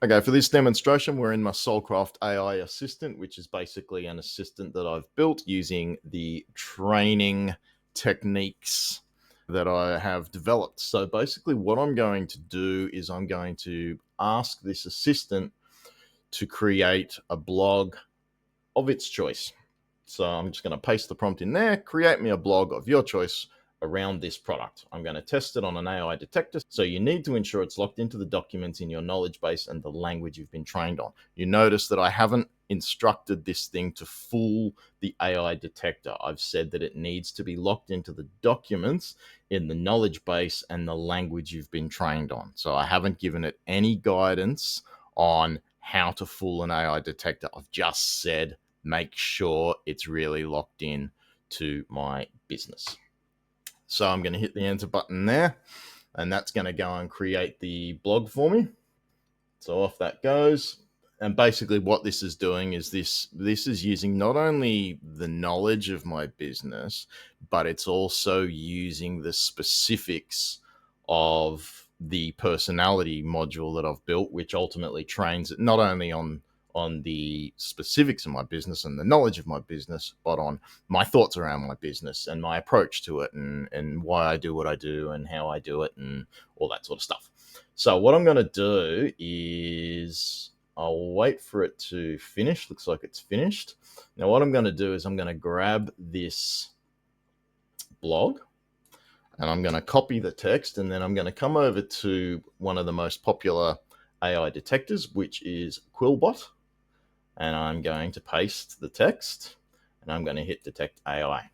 Okay, for this demonstration, we're in my Soulcraft AI assistant, which is basically an assistant that I've built using the training techniques that I have developed. So basically, what I'm going to do is I'm going to ask this assistant to create a blog of its choice. So I'm just going to paste the prompt in there, create me a blog of your choice around this product. I'm going to test it on an AI detector. So you need to ensure it's locked into the documents in your knowledge base and the language you've been trained on. You notice that I haven't instructed this thing to fool the AI detector. I've said that it needs to be locked into the documents in the knowledge base and the language you've been trained on. So I haven't given it any guidance on how to fool an AI detector. I've just said, make sure it's really locked in to my business. So I'm going to hit the enter button there, and that's going to go and create the blog for me. So off that goes. And basically what this is doing is this is using not only the knowledge of my business, but it's also using the specifics of the personality module that I've built, which ultimately trains it not only on the specifics of my business and the knowledge of my business, but on my thoughts around my business and my approach to it, and why I do what I do and how I do it and all that sort of stuff. So what I'm going to do is I'll wait for it to finish. Looks like it's finished. Now what I'm going to do is I'm going to grab this blog and I'm going to copy the text, and then I'm going to come over to one of the most popular AI detectors, which is Quillbot, and I'm going to paste the text, and I'm going to hit detect AI.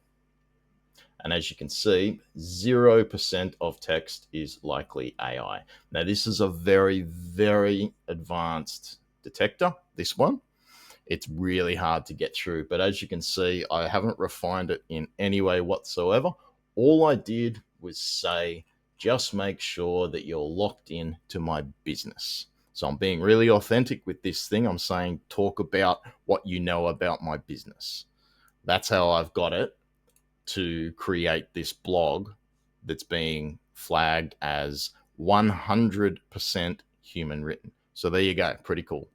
And as you can see, 0% of text is likely AI. Now, this is a very, very advanced detector, this one. It's really hard to get through, but as you can see, I haven't refined it in any way whatsoever. All I did was say, just make sure that you're locked in to my business. So I'm being really authentic with this thing. I'm saying, talk about what you know about my business. That's how I've got it to create this blog that's being flagged as 100% human written. So there you go. Pretty cool.